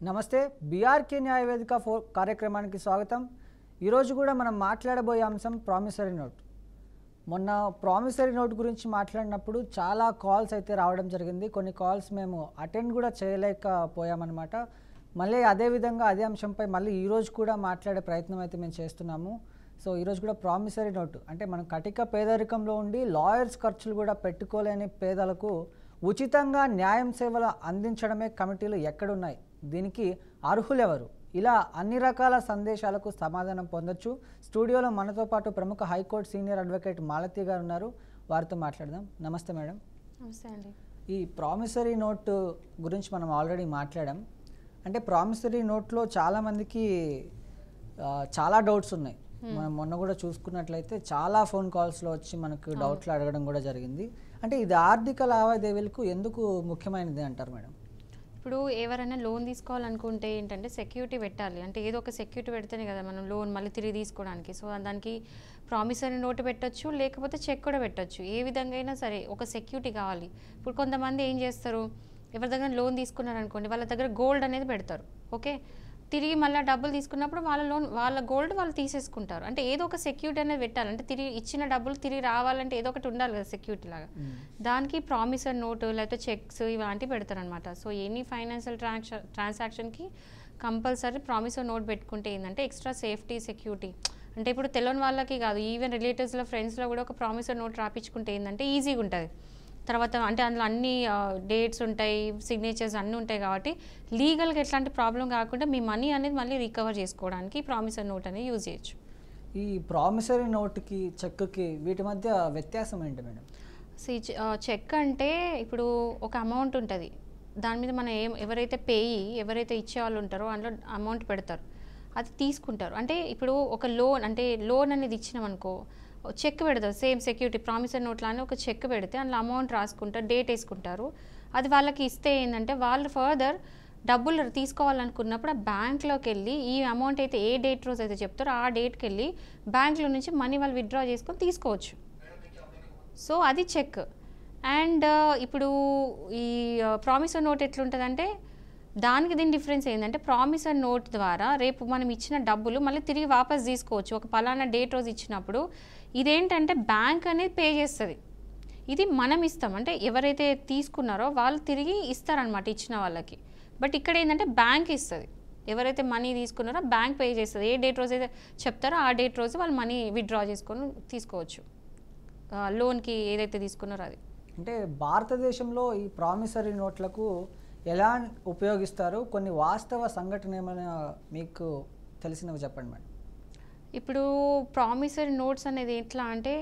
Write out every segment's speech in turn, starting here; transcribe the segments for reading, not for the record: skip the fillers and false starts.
నమస్తే బీఆర్కే న్యాయవేదిక కార్యక్రమానికి స్వాగతం. ఈరోజు కూడా మనం మాట్లాడబోయే అంశం ప్రామిసరీ నోట్. మొన్న ప్రామిసరీ నోట్ గురించి మాట్లాడినప్పుడు చాలా కాల్స్ అయితే రావడం జరిగింది. కొన్ని కాల్స్ మేము అటెండ్ కూడా చేయలేకపోయామన్నమాట. మళ్ళీ అదేవిధంగా అదే అంశంపై మళ్ళీ ఈరోజు కూడా మాట్లాడే ప్రయత్నం అయితే మేము చేస్తున్నాము. సో ఈరోజు కూడా ప్రామిసరీ నోట్ అంటే మనం కటిక పేదరికంలో ఉండి లాయర్స్ ఖర్చులు కూడా పెట్టుకోలేని పేదలకు ఉచితంగా న్యాయం సేవలు అందించడమే కమిటీలు ఎక్కడున్నాయి, దీనికి అర్హులెవరు, ఇలా అన్ని రకాల సందేశాలకు సమాధానం పొందొచ్చు. స్టూడియోలో మనతో పాటు ప్రముఖ హైకోర్టు సీనియర్ అడ్వకేట్ మాలతి గారు ఉన్నారు. వారితో మాట్లాడదాం. నమస్తే మేడం. నమస్తే అండి. ఈ ప్రామిసరీ నోట్ గురించి మనం ఆల్రెడీ మాట్లాడాం. అంటే ప్రామిసరీ నోట్లో చాలామందికి చాలా డౌట్స్ ఉన్నాయి. మనం మొన్న కూడా చూసుకున్నట్లయితే చాలా ఫోన్ కాల్స్లో వచ్చి మనకు డౌట్లు అడగడం కూడా జరిగింది. అంటే ఇది ఆర్థిక లావాదేవీలకు ఎందుకు ముఖ్యమైనది అంటారు మేడం? ఇప్పుడు ఎవరైనా లోన్ తీసుకోవాలనుకుంటే ఏంటంటే సెక్యూరిటీ పెట్టాలి. అంటే ఏదో ఒక సెక్యూరిటీ పెడితేనే కదా మనం లోన్ మళ్ళీ తిరిగి తీసుకోవడానికి. సో దానికి ప్రామిసరీ నోటు పెట్టచ్చు, లేకపోతే చెక్ కూడా పెట్టచ్చు. ఏ విధంగా అయినా సరే ఒక సెక్యూరిటీ కావాలి. ఇప్పుడు కొంతమంది ఏం చేస్తారు, ఎవరి దగ్గర లోన్ తీసుకున్నారనుకోండి, వాళ్ళ దగ్గర గోల్డ్ అనేది పెడతారు. ఓకే, తిరిగి మళ్ళీ డబ్బులు తీసుకున్నప్పుడు వాళ్ళ గోల్డ్ వాళ్ళు తీసేసుకుంటారు. అంటే ఏదో ఒక సెక్యూరిటీ అనేది పెట్టాలి. అంటే తిరిగి ఇచ్చిన డబ్బులు తిరిగి రావాలంటే ఏదో ఒకటి ఉండాలి కదా సెక్యూరిటీ లాగా. దానికి ప్రామిసరీ నోటు లేకపోతే చెక్స్ ఇలాంటివి పెడతారనమాట. సో ఎనీ ఫైనాన్షియల్ ట్రాన్సాక్షన్కి కంపల్సరీ ప్రామిసరీ నోట్ పెట్టుకుంటే ఏంటంటే ఎక్స్ట్రా సేఫ్టీ సెక్యూరిటీ. అంటే ఇప్పుడు తెలియని వాళ్ళకి కాదు, ఈవెన్ రిలేటివ్స్లో ఫ్రెండ్స్లో కూడా ఒక ప్రామిసరీ నోట్ రాపించుకుంటే ఏంటంటే ఈజీగా ఉంటుంది. తర్వాత అంటే అందులో అన్ని డేట్స్ ఉంటాయి, సిగ్నేచర్స్ అన్నీ ఉంటాయి. కాబట్టి లీగల్గా ఎట్లాంటి ప్రాబ్లం కాకుండా మీ మనీ అనేది మళ్ళీ రికవర్ చేసుకోవడానికి ప్రామిసరీ నోట్ అనేది యూజ్ చేయొచ్చు. ఈ ప్రామిసరీ నోట్కి చెక్కి వీటి మధ్య వ్యత్యాసం ఏంటి మేడం? చెక్ అంటే ఇప్పుడు ఒక అమౌంట్ ఉంటుంది, దాని మీద మనం ఎవరైతే ఎవరైతే ఇచ్చేవాళ్ళు ఉంటారో అందులో అమౌంట్ పెడతారు, అది తీసుకుంటారు. అంటే ఇప్పుడు ఒక లోన్ అనేది ఇచ్చినాం అనుకో, చెక్ పెడతారు. సేమ్ సెక్యూరిటీ ప్రామిసరీ నోట్ లానే ఒక చెక్ పెడితే అందులో అమౌంట్ రాసుకుంటారు, డేట్ వేసుకుంటారు. అది వాళ్ళకి ఇస్తే ఏంటంటే వాళ్ళు ఫర్దర్ డబ్బులు తీసుకోవాలనుకున్నప్పుడు ఆ బ్యాంక్లోకి వెళ్ళి ఈ అమౌంట్ అయితే ఏ డేట్ రోజు అయితే చెప్తారో ఆ డేట్కి వెళ్ళి బ్యాంక్లో నుంచి మనీ వాళ్ళు విత్డ్రా చేసుకొని తీసుకోవచ్చు. సో అది చెక్. అండ్ ఇప్పుడు ఈ ప్రామిసరీ నోట్ ఎట్లుంటుందంటే దీని డిఫరెన్స్ ఏంటంటే ప్రామిసరీ నోట్ ద్వారా రేపు మనం ఇచ్చిన డబ్బులు మళ్ళీ తిరిగి వాపస్ తీసుకోవచ్చు. ఒక పలానా డేట్ రోజు ఇచ్చినప్పుడు ఇదేంటంటే బ్యాంక్ అనేది పే చేస్తుంది, ఇది మనం ఇస్తాం. అంటే ఎవరైతే తీసుకున్నారో వాళ్ళు తిరిగి ఇస్తారనమాట ఇచ్చిన వాళ్ళకి. బట్ ఇక్కడ ఏంటంటే బ్యాంక్ ఇస్తుంది, ఎవరైతే మనీ తీసుకున్నారో బ్యాంక్ పే చేస్తుంది. ఏ డేట్ రోజు అయితే చెప్తారో ఆ డేట్ రోజు వాళ్ళు మనీ విత్డ్రా చేసుకొని తీసుకోవచ్చు లోన్కి ఏదైతే తీసుకున్నారో అది. అంటే భారతదేశంలో ఈ ప్రామిసరీ నోట్లకు ఎలా ఉపయోగిస్తారు, కొన్ని వాస్తవ సంఘటన ఏమైనా మీకు తెలిసినవి చెప్పండి మేడం. ఇప్పుడు ప్రామిసరీ నోట్స్ అనేది ఎట్లా అంటే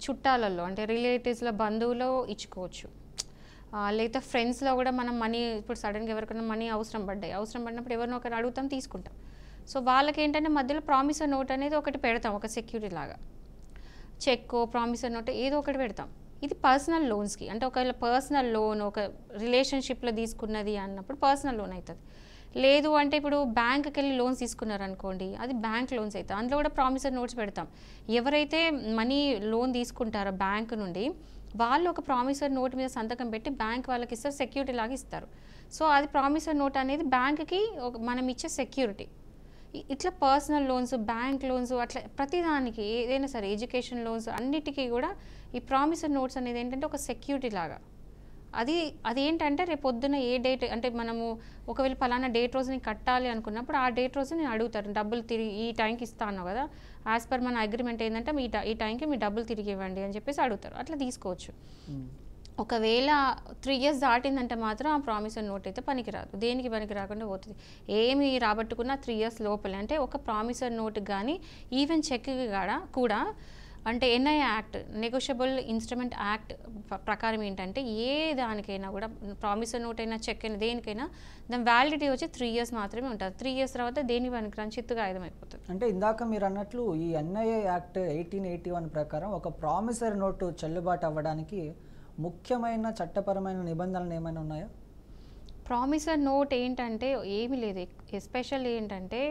చుట్టాలలో అంటే రిలేటివ్స్లో బంధువులో ఇచ్చుకోవచ్చు, లేకపోతే ఫ్రెండ్స్లో కూడా మనం మనీ ఇప్పుడు సడన్గా ఎవరికైనా మనీ అవసరం పడినప్పుడు ఎవరినో ఒకరు అడుగుతాం, తీసుకుంటాం. సో వాళ్ళకి ఏంటంటే మధ్యలో ప్రామిసరీ నోట్ అనేది ఒకటి పెడతాం, ఒక సెక్యూరిటీ లాగా. చెక్ ప్రామిసరీ నోట్ ఏదో ఒకటి పెడతాం. ఇది పర్సనల్ లోన్స్కి. అంటే ఒకవేళ పర్సనల్ లోన్ ఒక రిలేషన్షిప్లో తీసుకున్నది అన్నప్పుడు పర్సనల్ లోన్ అవుతుంది. లేదు అంటే ఇప్పుడు బ్యాంక్కి వెళ్ళి లోన్స్ తీసుకున్నారనుకోండి, అది బ్యాంక్ లోన్స్ అవుతాయి. అందులో కూడా ప్రామిసరీ నోట్స్ పెడతాం. ఎవరైతే మనీ లోన్ తీసుకుంటారో బ్యాంక్ నుండి వాళ్ళు ఒక ప్రామిసరీ నోట్ మీద సంతకం పెట్టి బ్యాంక్ వాళ్ళకి ఇస్తారు, సెక్యూరిటీ లాగా ఇస్తారు. సో అది ప్రామిసరీ నోట్ అనేది బ్యాంక్కి మనం ఇచ్చే సెక్యూరిటీ. ఇట్లా పర్సనల్ లోన్స్, బ్యాంక్ లోన్స్, అట్లా ప్రతిదానికి ఏదైనా సరే ఎడ్యుకేషన్ లోన్స్ అన్నిటికీ కూడా ఈ ప్రామిసరీ నోట్స్ అనేది ఏంటంటే ఒక సెక్యూరిటీ లాగా. అదేంటంటే రేపు పొద్దున్న ఏ డేట్ అంటే మనము ఒకవేళ పలానా డేట్ రోజు నేను కట్టాలి అనుకున్నప్పుడు ఆ డేట్ రోజు నేను అడుగుతాను, డబ్బులు తిరిగి ఈ టైంకి ఇస్తాను కదా, యాజ్ పర్ మన అగ్రిమెంట్ ఏంటంటే ఈ టైంకి మీ డబ్బులు తిరిగి ఇవ్వండి అని చెప్పేసి అడుగుతారు. అట్లా తీసుకోవచ్చు. ఒకవేళ 3 years దాటిందంటే మాత్రం ఆ ప్రామిసరీ నోట్ అయితే పనికిరాదు, దేనికి పనికి రాకుండా పోతుంది. ఏమి రాబట్టుకున్నా 3 years లోపలే. అంటే ఒక ప్రామిసరీ నోట్ కానీ ఈవెన్ చెక్ కూడా అంటే NI act, negotiable instrument act ప్రకారం ఏంటంటే ఏ దానికైనా కూడా ప్రామిసరీ నోట్ అయినా చెక్ అయినా దేనికైనా దాని వ్యాలిడిటీ వచ్చి 3 years మాత్రమే ఉంటుంది. 3 years తర్వాత దేని పనికిరాని చిత్తుగా ఆయుధం అయిపోతుంది. అంటే ఇందాక మీరు అన్నట్లు ఈ ఎన్ఐఏ యాక్ట్ 1881 ప్రకారం ఒక ప్రామిసరీ నోటు చెల్లుబాటు అవ్వడానికి ముఖ్యమైన చట్టపరమైన నిబంధనలు ఏమైనా ఉన్నాయా? ప్రామిసరీ నోట్ ఏంటంటే ఏమీ లేదు. ఎస్పెషల్ ఏంటంటే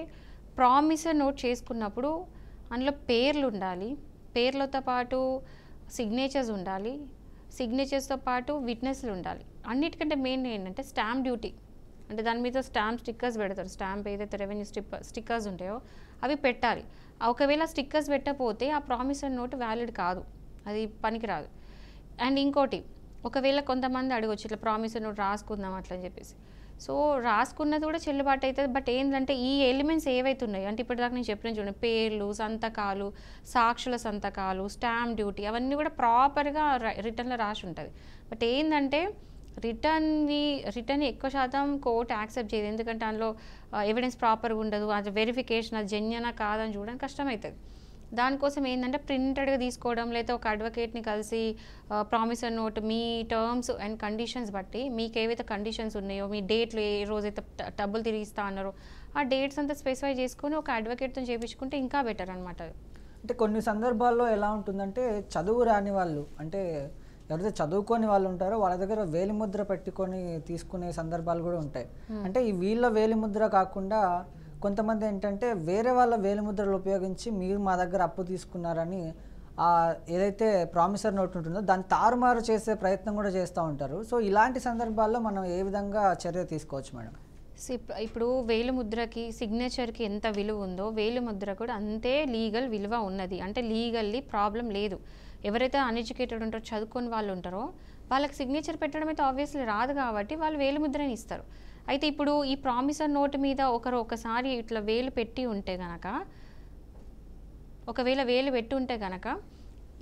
ప్రామిసరీ నోట్ చేసుకున్నప్పుడు అందులో పేర్లు ఉండాలి, పేర్లతో పాటు సిగ్నేచర్స్ ఉండాలి, సిగ్నేచర్స్తో పాటు విట్నెస్లు ఉండాలి. అన్నిటికంటే మెయిన్ ఏంటంటే స్టాంప్ డ్యూటీ. అంటే దాని మీద స్టాంప్ స్టిక్కర్స్ పెడతారు. స్టాంప్ ఏదైతే రెవెన్యూ స్టిక్కర్స్ ఉంటాయో అవి పెట్టాలి. ఒకవేళ స్టిక్కర్స్ పెట్టకపోతే ఆ ప్రామిసరీ నోట్ వ్యాలిడ్ కాదు, అది పనికిరాదు. అండ్ ఇంకోటి, ఒకవేళ కొంతమంది అడగొచ్చు ఇట్లా ప్రామిసరీ నోట్ రాసుకుందాం అట్లా అని చెప్పేసి. సో రాసుకున్నది కూడా చెల్లుబాటు అవుతుంది. బట్ ఏంటంటే ఈ ఎలిమెంట్స్ ఏవైతే ఉన్నాయో, అంటే ఇప్పటిదాకా నేను చెప్పిన చూడండి, పేర్లు, సంతకాలు, సాక్షుల సంతకాలు, స్టాంప్ డ్యూటీ, అవన్నీ కూడా ప్రాపర్గా రిటర్న్లో రాసి ఉంటుంది. బట్ ఏంటంటే రిటర్న్ ఎక్కువ శాతం కోర్టు యాక్సెప్ట్ చేయదు. ఎందుకంటే అందులో ఎవిడెన్స్ ప్రాపర్గా ఉండదు, అది వెరిఫికేషన్ అది జెన్యునా కాదని చూడడానికి కష్టమవుతుంది. దానికోసం ఏంటంటే ప్రింటెడ్గా తీసుకోవడం, లేదా ఒక అడ్వకేట్ని కలిసి promissory note me terms and conditions బట్టి మీకు ఏవైతే కండిషన్స్ ఉన్నాయో, మీ డేట్లు ఏ రోజైతే డబ్బులు తిరిగి ఇస్తా అన్నారో ఆ డేట్స్ అంతా స్పెసిఫై చేసుకొని ఒక అడ్వకేట్తో చేయించుకుంటే ఇంకా బెటర్ అనమాట. అంటే కొన్ని సందర్భాల్లో ఎలా ఉంటుందంటే చదువు రాని వాళ్ళు, అంటే ఎవరైతే చదువుకొని వాళ్ళు ఉంటారో వాళ్ళ దగ్గర వేలిముద్ర పెట్టుకొని తీసుకునే సందర్భాలు కూడా ఉంటాయి. అంటే ఈ వీళ్ళ వేలిముద్ర కాకుండా కొంతమంది ఏంటంటే వేరే వాళ్ళ వేలిముద్రలు ఉపయోగించి మీరు మా దగ్గర అప్పు తీసుకున్నారని ఏదైతే ప్రామిసరీ నోట్ ఉంటుందో దాన్ని తారుమారు చేసే ప్రయత్నం కూడా చేస్తూ ఉంటారు. సో ఇలాంటి సందర్భాల్లో మనం ఏ విధంగా చర్య తీసుకోవచ్చు మేడం? ఇప్పుడు వేలిముద్రకి సిగ్నేచర్కి ఎంత విలువ ఉందో వేలిముద్ర కూడా అంతే లీగల్ విలువ ఉన్నది. అంటే లీగల్లీ ప్రాబ్లం లేదు. ఎవరైతే అన్ఎడ్యుకేటెడ్ ఉంటారో, చదువుకొని వాళ్ళు ఉంటారో వాళ్ళకి సిగ్నేచర్ పెట్టడం అయితే ఆబ్వియస్లీ రాదు కాబట్టి వాళ్ళు వేలిముద్రని ఇస్తారు. అయితే ఇప్పుడు ఈ ప్రామిసరీ నోట్ మీద ఒకసారి ఇట్లా వేలు పెట్టి ఉంటే గనక, ఒకవేళ వేలు పెట్టి ఉంటే గనక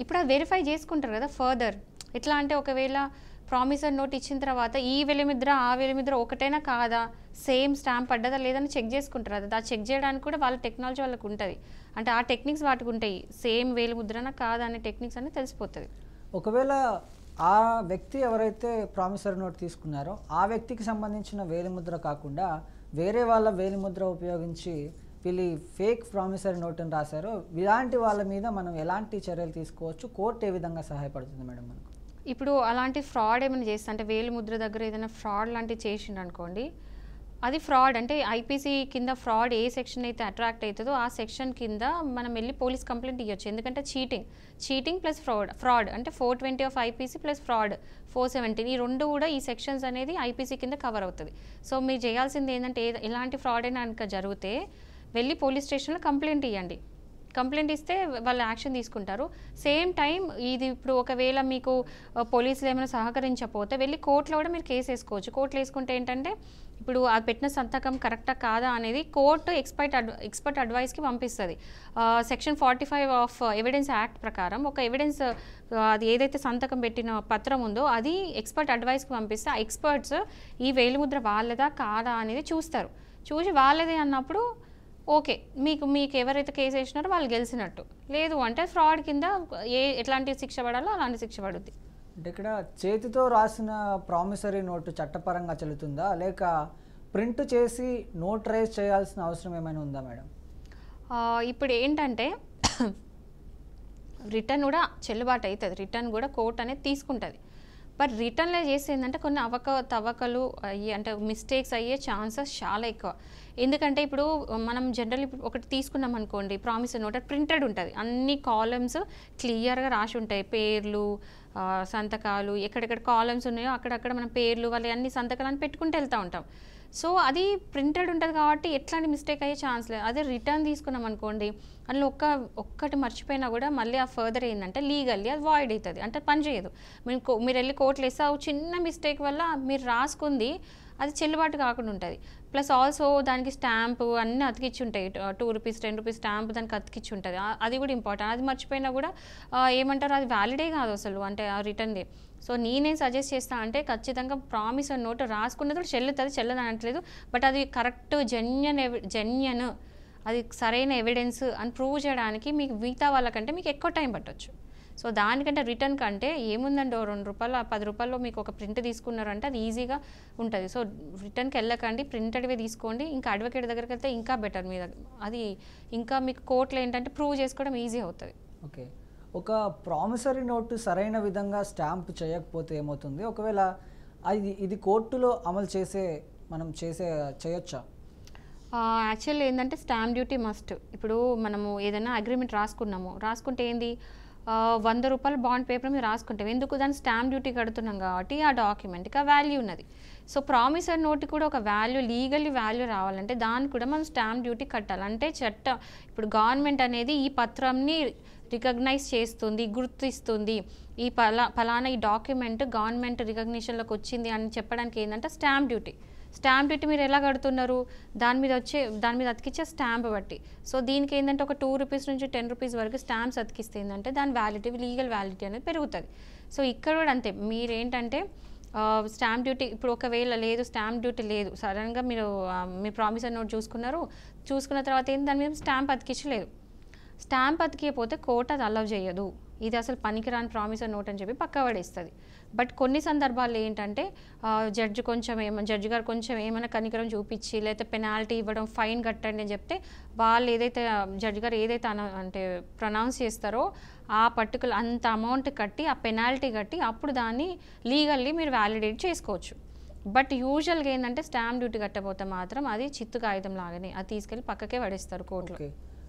ఇప్పుడు అది వెరిఫై చేసుకుంటారు కదా ఫర్దర్. ఎట్లా అంటే ఒకవేళ ప్రామిసరీ నోట్ ఇచ్చిన తర్వాత ఈ వేలిముద్ర ఆ వేలిముద్ర ఒకటైనా కాదా, సేమ్ స్టాంప్ పడ్డదా లేదని చెక్ చేసుకుంటారు. అది చెక్ చేయడానికి కూడా వాళ్ళ టెక్నాలజీ వాళ్ళకు ఉంటుంది. అంటే ఆ టెక్నిక్స్ వాటికి ఉంటాయి. సేమ్ వేలిముద్రనా కాదా అనే టెక్నిక్స్ అని తెలిసిపోతుంది. ఒకవేళ ఆ వ్యక్తి ఎవరైతే ప్రామిసరీ నోట్ తీసుకున్నారో ఆ వ్యక్తికి సంబంధించిన వేలిముద్ర కాకుండా వేరే వాళ్ళ వేలిముద్ర ఉపయోగించి వీళ్ళు ఫేక్ ప్రామిసరీ నోట్ని రాశారో ఇలాంటి వాళ్ళ మీద మనం ఎలాంటి చర్యలు తీసుకోవచ్చు? కోర్టు ఏ విధంగా సహాయపడుతుంది మేడం మనకు? ఇప్పుడు అలాంటి ఫ్రాడ్ ఏమైనా చేస్తే, అంటే వేలిముద్ర దగ్గర ఏదైనా ఫ్రాడ్ లాంటివి చేసిండు అనుకోండి, అది ఫ్రాడ్. అంటే ఐపీసీ కింద ఫ్రాడ్ ఏ సెక్షన్ అయితే అట్రాక్ట్ అవుతుందో ఆ సెక్షన్ కింద మనం వెళ్ళి పోలీస్ కంప్లైంట్ ఇవ్వచ్చు. ఎందుకంటే చీటింగ్ ప్లస్ ఫ్రాడ్ అంటే 420 ఆఫ్ ఐపీసీ ప్లస్ ఫ్రాడ్ 417, ఈ రెండు కూడా ఈ సెక్షన్స్ అనేది ఐపీసీ కింద కవర్ అవుతుంది. సో మీరు చేయాల్సింది ఏంటంటే ఎలాంటి ఫ్రాడ్ అయినా కనుక జరిగితే వెళ్ళి పోలీస్ స్టేషన్లో కంప్లైంట్ ఇవ్వండి. కంప్లైంట్ ఇస్తే వాళ్ళు యాక్షన్ తీసుకుంటారు. సేమ్ టైం ఇది ఇప్పుడు ఒకవేళ మీకు పోలీసులు ఏమైనా సహకరించకపోతే వెళ్ళి కోర్టులో కూడా మీరు కేసు వేసుకోవచ్చు. కోర్టులో వేసుకుంటే ఏంటంటే ఇప్పుడు అది పెట్టిన సంతకం కరెక్టా కాదా అనేది కోర్టు ఎక్స్పర్ట్ అడ్వైస్కి పంపిస్తుంది. సెక్షన్ 45 ఆఫ్ ఎవిడెన్స్ యాక్ట్ ప్రకారం ఒక ఎవిడెన్స్ అది ఏదైతే సంతకం పెట్టిన పత్రం ఉందో అది ఎక్స్పర్ట్ అడ్వైస్కి పంపిస్తే ఆ ఎక్స్పర్ట్స్ ఈ వేలిముద్ర వాళ్ళదా కాదా అనేది చూస్తారు. చూసి వాళ్ళదే అన్నప్పుడు ఓకే, మీకు ఎవరైతే కేసు వేసినారో వాళ్ళు గెలిచినట్టు. లేదు అంటే ఫ్రాడ్ కింద ఎట్లాంటి శిక్ష పడాలో అలాంటి శిక్ష పడుద్ది. అంటే ఇక్కడ చేతితో రాసిన ప్రామిసరీ నోటు చట్టపరంగా చెల్లుతుందా, లేక ప్రింట్ చేసి నోటరైజ్ చేయాల్సిన అవసరం ఏమైనా ఉందా మేడం? ఇప్పుడు ఏంటంటే రిటర్న్ కూడా చెల్లుబాటు అవుతుంది. రిటర్న్ కూడా కోర్ట్ అనేది తీసుకుంటుంది. బట్ రిటర్న్లో చేసి ఏంటంటే కొన్ని అవకతవకలు అయ్యి, అంటే మిస్టేక్స్ అయ్యే ఛాన్సెస్ చాలా ఎక్కువ. ఎందుకంటే ఇప్పుడు మనం జనరల్ ఒకటి తీసుకున్నాం అనుకోండి, ప్రామిసరీ నోట్ ప్రింటెడ్ ఉంటుంది, అన్ని కాలమ్స్ క్లియర్గా రాసి ఉంటాయి, పేర్లు, సంతకాలు, ఎక్కడెక్కడ కాలమ్స్ ఉన్నాయో అక్కడక్కడ మన పేర్లు వాళ్ళ అన్ని సంతకాలను పెట్టుకుంటూ వెళ్తూ ఉంటాం. సో అది ప్రింటెడ్ ఉంటుంది కాబట్టి ఎట్లాంటి మిస్టేక్ అయ్యే ఛాన్స్ లేదు. అదే రిటర్న్ తీసుకున్నాం అనుకోండి, అందులో ఒక్కటి మర్చిపోయినా కూడా మళ్ళీ ఆ ఫర్దర్ ఏంటంటే లీగల్లీ అది వాయిడ్ అవుతుంది, అంటే పని చేయదు. మీరు వెళ్ళి కోర్టులో వేస్తే చిన్న మిస్టేక్ వల్ల మీరు రాసుకుంది అది చెల్లుబాటు కాకుండా ఉంటుంది. ప్లస్ ఆల్సో దానికి స్టాంపు అన్నీ అతికిచ్చి ఉంటాయి, 2 రూపీస్ 10 రూపీస్ స్టాంప్ దానికి అతికిచ్చి ఉంటుంది. అది కూడా ఇంపార్టెంట్. అది మర్చిపోయినా కూడా ఏమంటారు, అది వ్యాలిడే కాదు అసలు, అంటే ఆ రిటర్న్దే. సో నేనేం సజెస్ట్ చేస్తా అంటే ఖచ్చితంగా ప్రామిసరీ నోట్ రాసుకున్నది కూడా చెల్లదు అనట్లేదు, బట్ అది కరెక్ట్ జెన్యన్ అది సరైన ఎవిడెన్స్ అని ప్రూవ్ చేయడానికి మీకు మిగతా వాళ్ళకంటే మీకు ఎక్కువ టైం పట్టవచ్చు. సో దానికంటే రిటర్న్ కంటే ఏముందండి, 2 రూపాయలు 10 రూపాయల్లో మీకు ఒక ప్రింట్ తీసుకున్నారంటే అది ఈజీగా ఉంటుంది. సో రిటర్న్కి వెళ్ళకండి, ప్రింటెడ్వే తీసుకోండి. ఇంకా అడ్వకేట్ దగ్గరికి వెళ్తే ఇంకా బెటర్, మీద అది ఇంకా మీకు కోర్టులో ఏంటంటే ప్రూవ్ చేసుకోవడం ఈజీ అవుతుంది. ఓకే, ఒక ప్రామిసరీ నోటు సరైన విధంగా స్టాంప్ చేయకపోతే ఏమవుతుంది? ఒకవేళ ఇది కోర్టులో అమలు చేయొచ్చా? యాక్చువల్లీ ఏంటంటే స్టాంప్ డ్యూటీ మస్ట్. ఇప్పుడు మనము ఏదైనా అగ్రిమెంట్ రాసుకుంటే ఏంది, రూ. 100 బాండ్ పేపర్ మీద రాసుకుంటాం. ఎందుకు? దాని స్టాంప్ డ్యూటీ కడుతున్నాం కాబట్టి ఆ డాక్యుమెంట్కి ఆ వాల్యూ ఉన్నది. సో ప్రామిసరీ నోట్ కూడా ఒక వాల్యూ, లీగల్లీ వాల్యూ రావాలంటే దానికి కూడా మనం స్టాంప్ డ్యూటీ కట్టాలి. అంటే ఇప్పుడు గవర్నమెంట్ అనేది ఈ పత్రంని రికగ్నైజ్ చేస్తుంది, గుర్తిస్తుంది, ఈ ఫలానా ఈ డాక్యుమెంట్ గవర్నమెంట్ రికగ్నిషన్లోకి వచ్చింది అని చెప్పడానికి ఏంటంటే స్టాంప్ డ్యూటీ. స్టాంప్ డ్యూటీ మీరు ఎలా కడుతున్నారు? దాని మీద అతికిచ్చే స్టాంప్ బట్టి. సో దీనికి ఏంటంటే ఒక ₹2 నుంచి ₹10 వరకు స్టాంప్స్ అతికిస్తే ఏంటంటే దాని వ్యాలిడిటీ, లీగల్ వ్యాలిడిటీ అనేది పెరుగుతుంది. సో ఇక్కడ కూడా అంతే, మీరేంటంటే స్టాంప్ డ్యూటీ ఇప్పుడు ఒకవేళ లేదు, స్టాంప్ డ్యూటీ లేదు, సడన్గా మీరు మీ ప్రామిసరీ నోట్ చూసుకున్న తర్వాత ఏంటి, దాని మీద స్టాంప్ అతికించలేదు. స్టాంప్ అతికిపోతే కోర్టు అది అలౌ చేయదు, ఇది అసలు పనికిరాని ప్రామిసరీ నోట్ అని చెప్పి పక్క పడేస్తుంది. బట్ కొన్ని సందర్భాల్లో ఏంటంటే జడ్జి గారు కొంచెం ఏమైనా కనికరం చూపించి లేకపోతే పెనాల్టీ ఇవ్వడం, ఫైన్ కట్టండి అని చెప్తే వాళ్ళు ఏదైతే జడ్జి గారు ఏదైతే అంటే ప్రొనౌన్స్ చేస్తారో ఆ పర్టికులర్ అంత అమౌంట్ కట్టి, ఆ పెనాల్టీ కట్టి అప్పుడు దాన్ని లీగల్లీ మీరు వ్యాలిడేట్ చేసుకోవచ్చు. బట్ యూజువల్గా ఏంటంటే స్టాంప్ డ్యూటీ కట్టకపోతే మాత్రం అది చిత్తు కాగితం లాగానే అది తీసుకెళ్ళి పక్కకే పడేస్తారు కోర్టులో.